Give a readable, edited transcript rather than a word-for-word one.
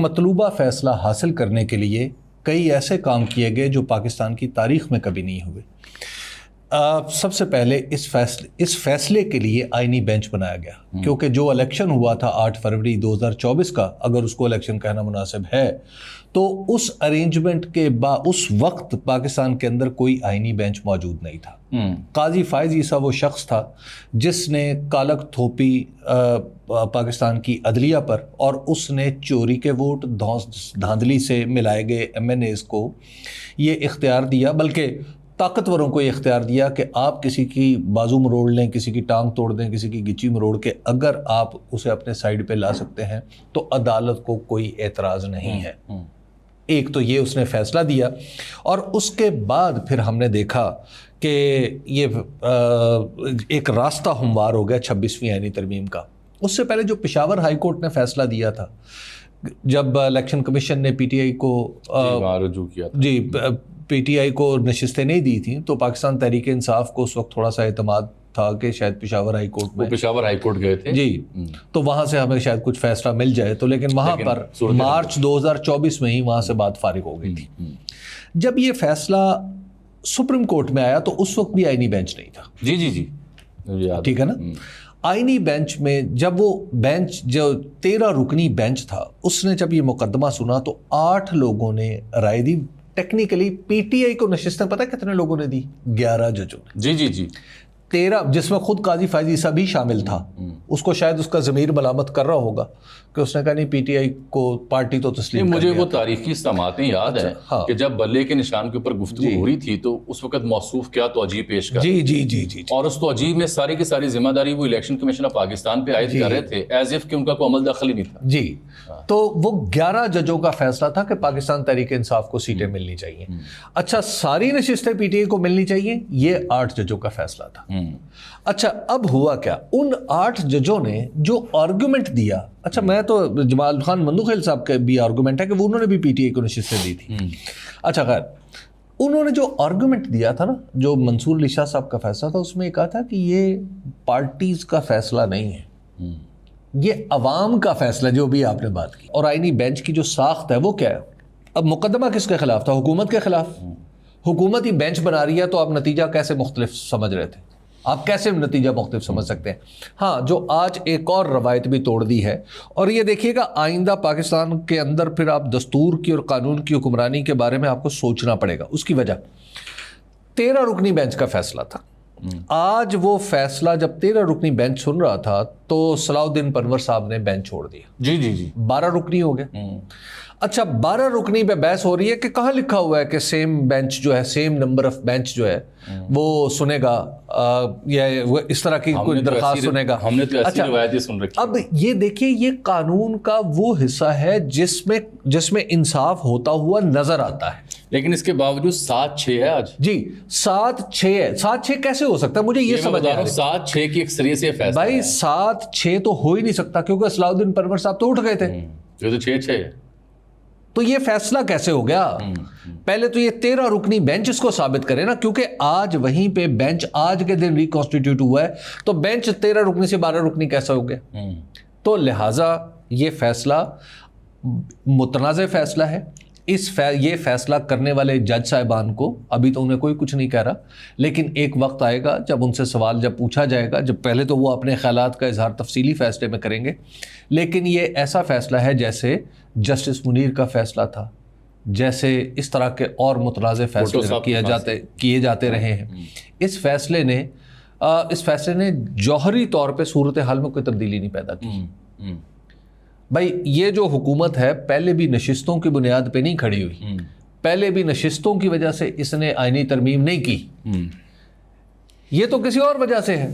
مطلوبہ فیصلہ حاصل کرنے کے لیے کئی ایسے کام کیے گئے جو پاکستان کی تاریخ میں کبھی نہیں ہوئے۔ سب سے پہلے اس فیصلے کے لیے آئینی بینچ بنایا گیا، کیونکہ جو الیکشن ہوا تھا 8 فروری 2024 کا، اگر اس کو الیکشن کہنا مناسب ہے، تو اس ارینجمنٹ کے اس وقت پاکستان کے اندر کوئی آئینی بینچ موجود نہیں تھا۔ قاضی فائز عیسیٰ وہ شخص تھا جس نے کالک تھوپی پاکستان کی عدلیہ پر، اور اس نے چوری کے ووٹ دھاندلی سے ملائے گئے MNAs کو یہ اختیار دیا، بلکہ طاقتوروں کو یہ اختیار دیا کہ آپ کسی کی بازو مروڑ لیں، کسی کی ٹانگ توڑ دیں، کسی کی گچی مروڑ کے اگر آپ اسے اپنے سائیڈ پہ لا سکتے ہیں تو عدالت کو کوئی اعتراض نہیں ہے۔ ایک تو یہ اس نے فیصلہ دیا، اور اس کے بعد پھر ہم نے دیکھا کہ یہ ایک راستہ ہموار ہو گیا 26ویں آئینی ترمیم کا۔ اس سے پہلے جو پشاور ہائی کورٹ نے فیصلہ دیا تھا، جب الیکشن کمیشن نے PTI کو رجوع کیا تھا، PTI کو نشستیں نہیں دی تھیں، تو پاکستان تحریک انصاف کو اس وقت تھوڑا سا اعتماد تھا کہ شاید پشاور ہائی کورٹ گئے تھے جی، تو وہاں سے ہمیں شاید کچھ فیصلہ مل جائے، تو لیکن وہاں پر مارچ 2024 میں ہی وہاں سے بات فارغ ہو گئی تھی۔ جب یہ فیصلہ سپریم کورٹ میں آیا تو اس وقت بھی آئینی بینچ نہیں تھا۔ جی ٹھیک ہے نا۔ آئینی بینچ میں جب وہ بینچ جو 13 رکنی بینچ تھا، اس نے جب یہ مقدمہ سنا تو 8 لوگوں نے رائے دی۔ ٹیکنیکلی PTI کو نشستیں پتہ کتنے لوگوں نے دی؟ 11 ججوں نے۔ جی 13، جس میں خود قاضی فائز عیسیٰ بھی شامل تھا۔ اس کو شاید اس کا ضمیر ملامت کر رہا ہوگا کہ اس نے کہا نہیں PTI کو پارٹی تو تسلیم کر مجھے دیا وہ تھا۔ تاریخی استعمالیں یاد ہیں کہ جب بلے کے نشان کے اوپر گفتگو ہو رہی تھی تو اس وقت موصوف کیا توجیہ پیش کر جی اور اس توجیہ میں ساری کی ساری ذمہ داری وہ الیکشن کمیشن آف پاکستان پہ عائد کر رہے تھے، ایز اف کہ ان کا کوئی عمل دخل ہی نہیں تھا۔ جی، تو وہ 11 ججوں کا فیصلہ تھا کہ پاکستان تحریک انصاف کو سیٹیں ملنی چاہیے۔ اچھا، ساری نشستیں PTI کو ملنی چاہیے، یہ 8 ججوں کا فیصلہ تھا۔ اچھا، اب ہوا کیا؟ ان 8 ججوں نے جو آرگومنٹ دیا، اچھا میں تو جمال خان مندوخیل صاحب کا بھی آرگومنٹ ہے کہ وہ انہوں نے بھی PTI کو نشستیں دی تھی۔ اچھا خیر، انہوں نے جو آرگومنٹ دیا تھا نا، جو منصور علی شاہ صاحب کا فیصلہ تھا، اس میں یہ کہا تھا کہ یہ پارٹیز کا فیصلہ نہیں ہے، یہ عوام کا فیصلہ، جو بھی آپ نے بات کی۔ اور آئینی بینچ کی جو ساخت ہے وہ کیا ہے؟ اب مقدمہ کس کے خلاف تھا؟ حکومت کے خلاف۔ حکومت ہی بینچ بنا رہی ہے تو آپ نتیجہ کیسے مختلف سمجھ رہے تھے؟ آپ کیسے نتیجہ مختلف سمجھ سکتے ہیں؟ ہاں، جو آج ایک اور روایت بھی توڑ دی ہے، اور یہ دیکھیے گا آئندہ پاکستان کے اندر پھر آپ دستور کی اور قانون کی حکمرانی کے بارے میں آپ کو سوچنا پڑے گا۔ اس کی وجہ 13 رکنی بینچ کا فیصلہ تھا۔ آج وہ فیصلہ جب 13 رکنی بینچ سن رہا تھا تو صلاح الدین پنور صاحب نے بینچ چھوڑ دیا۔ جی 12 رکنی ہو گئے۔ اچھا، 12 رکنی پہ بحث ہو رہی ہے کہ کہاں لکھا ہوا ہے کہ سیم بینچ جو ہے، سیم نمبر آف بینچ جو ہے وہ سنے گا، یا وہ اس طرح کی کوئی درخواست سنے گا۔ ہم نے تو ایسی روایتیں سن رکھی۔ اب یہ دیکھیے، یہ قانون کا وہ حصہ ہے جس میں انصاف ہوتا ہوا نظر آتا ہے، لیکن اس کے باوجود 7-6 ہے آج۔ جی 7-6 ہے۔ 7-6 کیسے ہو سکتا ہے؟ مجھے یہ سمجھ آ رہا ہے 7-6 کی اکثریت سے فیصلہ بھائی 7-6 تو ہو ہی نہیں سکتا، کیونکہ صلاح الدین پنور صاحب تو اٹھ گئے تھے۔ یہ تو 6-6 ہے، تو یہ فیصلہ کیسے ہو گیا؟ پہلے تو یہ 13 رکنی بینچ اس کو ثابت کرے نا، کیونکہ آج وہیں پہ بینچ آج کے دن ریکانسٹیٹیوٹ ہوا ہے، تو بینچ 13 رکنی سے 12 رکنی کیسا ہو گیا؟ تو لہٰذا یہ فیصلہ متنازع فیصلہ ہے۔ یہ فیصلہ کرنے والے جج صاحبان کو ابھی تو انہیں کوئی کچھ نہیں کہہ رہا، لیکن ایک وقت آئے گا جب ان سے سوال جب پوچھا جائے گا، جب پہلے تو وہ اپنے خیالات کا اظہار تفصیلی فیصلے میں کریں گے، لیکن یہ ایسا فیصلہ ہے جیسے جسٹس منیر کا فیصلہ تھا، جیسے اس طرح کے اور متنازع فیصلے کیے جاتے رہے ہیں۔ اس فیصلے نے جوہری طور پہ صورتحال میں کوئی تبدیلی نہیں پیدا کی۔ بھائی یہ جو حکومت ہے پہلے بھی نشستوں کی بنیاد پہ نہیں کھڑی ہوئی، پہلے بھی نشستوں کی وجہ سے اس نے آئینی ترمیم نہیں کی، یہ تو کسی اور وجہ سے ہے۔